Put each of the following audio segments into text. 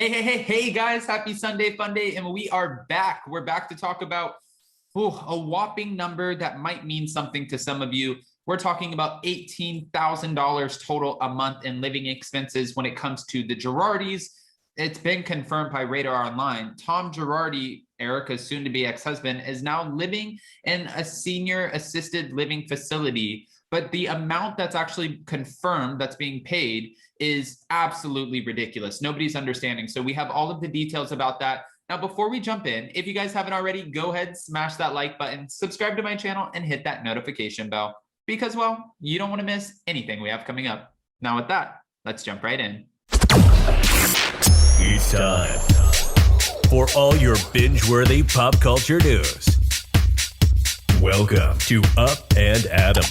Hey, guys, happy Sunday, fun day, and we are back. We're back to talk about a whopping number that might mean something to some of you. We're talking about $18,000 total a month in living expenses when it comes to the Girardis. It's been confirmed by Radar Online. Tom Girardi, Erika's soon-to-be ex-husband, is now living in a senior assisted living facility, but the amount that's actually confirmed that's being paid is absolutely ridiculous. Nobody's understanding. So we have all of the details about that. Now, before we jump in, if you guys haven't already, go ahead, smash that like button, subscribe to my channel, and hit that notification bell because, well, you don't want to miss anything we have coming up. Now, with that, let's jump right in. It's time for all your binge-worthy pop culture news. Welcome to Up and Adam.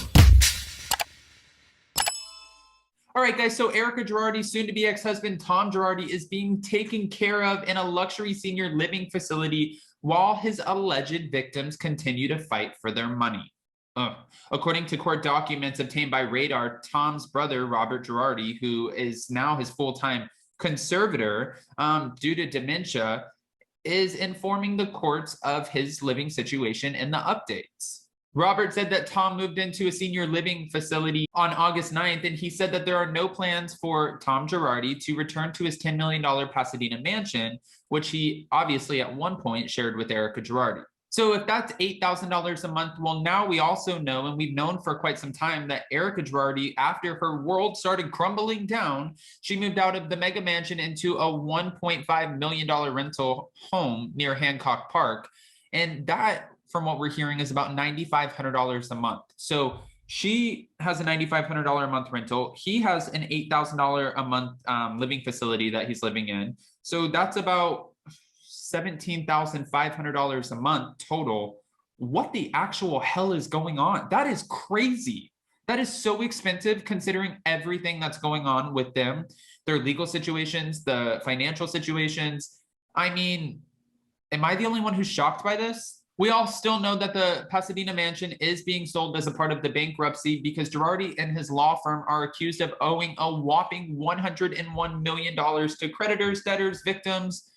All right, guys, so Erika Girardi's soon-to-be ex-husband, Tom Girardi, is being taken care of in a luxury senior living facility while his alleged victims continue to fight for their money. According to court documents obtained by Radar, Tom's brother, Robert Girardi, who is now his full-time conservator due to dementia, is informing the courts of his living situation and the updates. Robert said that Tom moved into a senior living facility on August 9th, and he said that there are no plans for Tom Girardi to return to his $10 million Pasadena mansion, which he obviously at one point shared with Erika Girardi. So if that's $8,000 a month, well, now we also know, and we've known for quite some time, that Erika Girardi, after her world started crumbling down, she moved out of the mega mansion into a $1.5 million rental home near Hancock Park. And that, from what we're hearing, is about $9,500 a month. So she has a $9,500 a month rental. He has an $8,000 a month living facility that he's living in. So that's about $17,500 a month total. What the actual hell is going on? That is crazy. That is so expensive considering everything that's going on with them, their legal situations, the financial situations. I mean, am I the only one who's shocked by this? We all still know that the Pasadena mansion is being sold as a part of the bankruptcy because Girardi and his law firm are accused of owing a whopping $101 million to creditors, debtors, victims.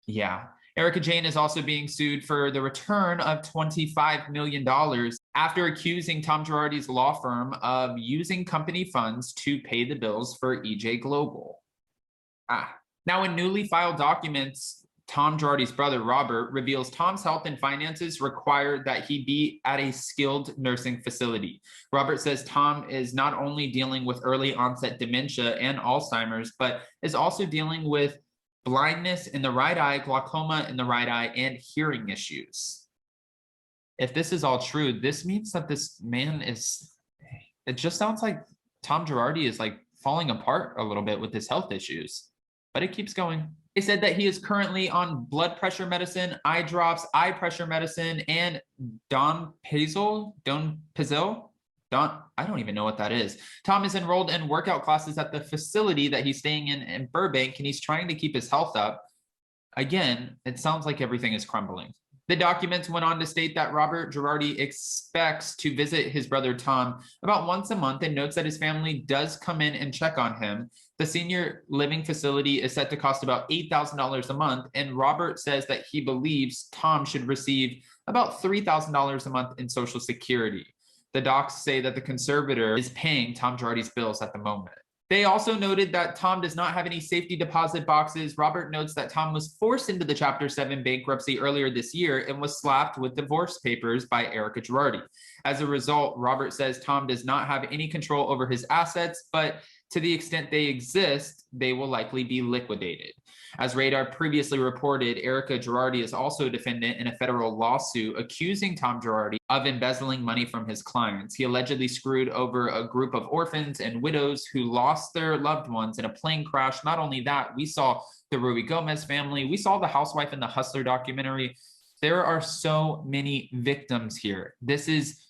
Yeah. Erika Jane is also being sued for the return of $25 million after accusing Tom Girardi's law firm of using company funds to pay the bills for EJ Global. Now, in newly filed documents, Tom Girardi's brother, Robert, reveals Tom's health and finances require that he be at a skilled nursing facility. Robert says Tom is not only dealing with early onset dementia and Alzheimer's, but is also dealing with blindness in the right eye, glaucoma in the right eye, and hearing issues. If this is all true, this means that this man is, it just sounds like Tom Girardi is like falling apart a little bit with his health issues, but it keeps going. They said that he is currently on blood pressure medicine, eye drops, eye pressure medicine, and Donepezil. I don't even know what that is. Tom is enrolled in workout classes at the facility that he's staying in Burbank, and he's trying to keep his health up. Again, it sounds like everything is crumbling. The documents went on to state that Robert Girardi expects to visit his brother Tom about once a month and notes that his family does come in and check on him. The senior living facility is set to cost about $8,000 a month, and Robert says that he believes Tom should receive about $3,000 a month in Social Security. The docs say that the conservator is paying Tom Girardi's bills at the moment. They also noted that Tom does not have any safety deposit boxes. Robert notes that Tom was forced into the Chapter 7 bankruptcy earlier this year and was slapped with divorce papers by Erika Girardi. As a result, Robert says Tom does not have any control over his assets, but to the extent they exist, they will likely be liquidated. As Radar previously reported, Erika Girardi is also a defendant in a federal lawsuit accusing Tom Girardi of embezzling money from his clients. He allegedly screwed over a group of orphans and widows who lost their loved ones in a plane crash. Not only that, we saw the Ruy Gomez family. We saw the Housewife and the Hustler documentary. There are so many victims here. This is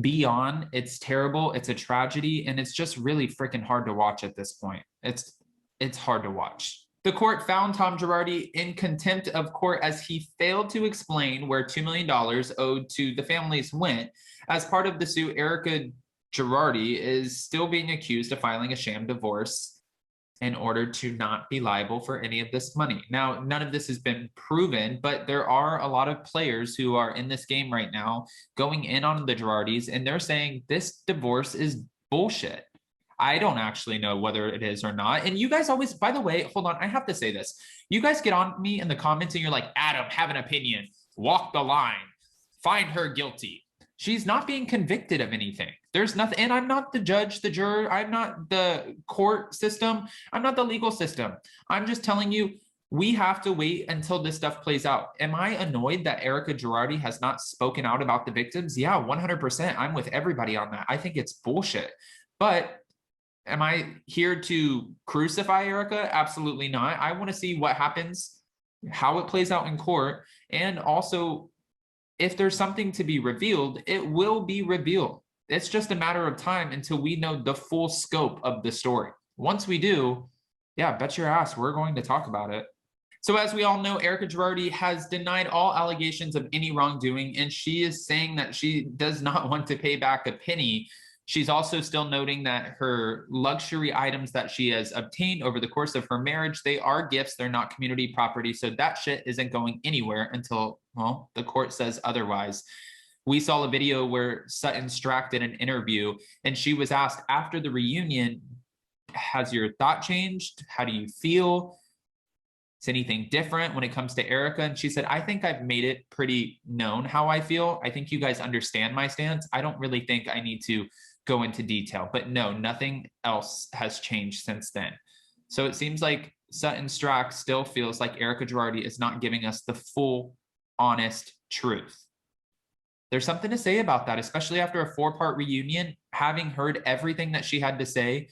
beyond, it's terrible, it's a tragedy, and it's just really freaking hard to watch at this point. It's hard to watch. The court found Tom Girardi in contempt of court as he failed to explain where $2 million owed to the families went. As part of the suit, Erika Girardi is still being accused of filing a sham divorce. in order to not be liable for any of this money. Now, none of this has been proven, but there are a lot of players who are in this game right now going in on the Girardis, and they're saying this divorce is bullshit. I don't actually know whether it is or not. And you guys always, by the way, hold on, I have to say this. You guys get on me in the comments and you're like, Adam, have an opinion, walk the line, find her guilty. She's not being convicted of anything. There's nothing, and I'm not the judge, the juror. I'm not the court system. I'm not the legal system. I'm just telling you, we have to wait until this stuff plays out. Am I annoyed that Erika Girardi has not spoken out about the victims? Yeah, 100%. I'm with everybody on that. I think it's bullshit. But am I here to crucify Erika? Absolutely not. I want to see what happens, how it plays out in court, and also if there's something to be revealed, it will be revealed. It's just a matter of time until we know the full scope of the story. Once we do, yeah, bet your ass we're going to talk about it. So as we all know, Erika Girardi has denied all allegations of any wrongdoing, and she is saying that she does not want to pay back a penny. She's also still noting that her luxury items that she has obtained over the course of her marriage, they are gifts, they're not community property. So that shit isn't going anywhere until, well, the court says otherwise. We saw a video where Sutton Strack did an interview and she was asked after the reunion, has your thought changed? How do you feel? Is anything different when it comes to Erika? And she said, I think I've made it pretty known how I feel. I think you guys understand my stance. I don't really think I need to go into detail, but no, nothing else has changed since then. So it seems like Sutton Strack still feels like Erika Girardi is not giving us the full, honest truth. There's something to say about that, especially after a 4-part reunion, having heard everything that she had to say,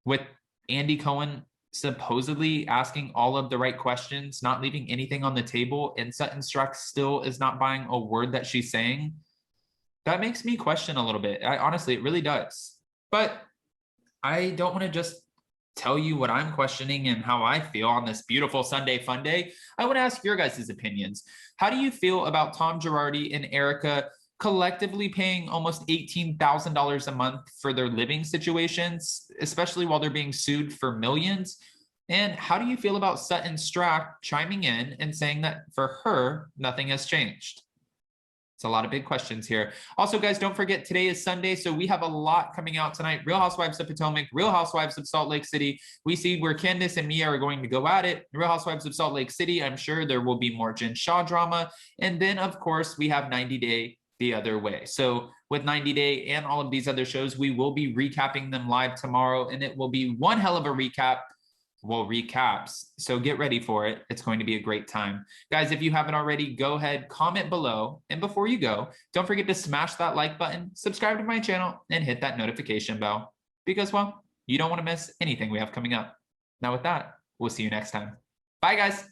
with Andy Cohen supposedly asking all of the right questions, not leaving anything on the table, and Sutton Strack still is not buying a word that she's saying. That makes me question a little bit. Honestly, it really does. But I don't want to just tell you what I'm questioning and how I feel on this beautiful Sunday fun day. I want to ask your guys' opinions. How do you feel about Tom Girardi and Erika collectively paying almost $18,000 a month for their living situations, especially while they're being sued for millions? And how do you feel about Sutton Strack chiming in and saying that for her, nothing has changed? It's a lot of big questions here. Also, guys, don't forget today is Sunday, so we have a lot coming out tonight. Real Housewives of Potomac, Real Housewives of Salt Lake City. We see where Candace and Mia are going to go at it. Real Housewives of Salt Lake City, I'm sure there will be more Jen Shah drama. And then, of course, we have 90 Day the other way. So with 90 Day and all of these other shows, we will be recapping them live tomorrow, and it will be one hell of a recap. Well, recaps. So get ready for it. It's going to be a great time. Guys, if you haven't already, go ahead, comment below. And before you go, don't forget to smash that like button, subscribe to my channel, and hit that notification bell. Because, well, you don't want to miss anything we have coming up. Now with that, we'll see you next time. Bye, guys.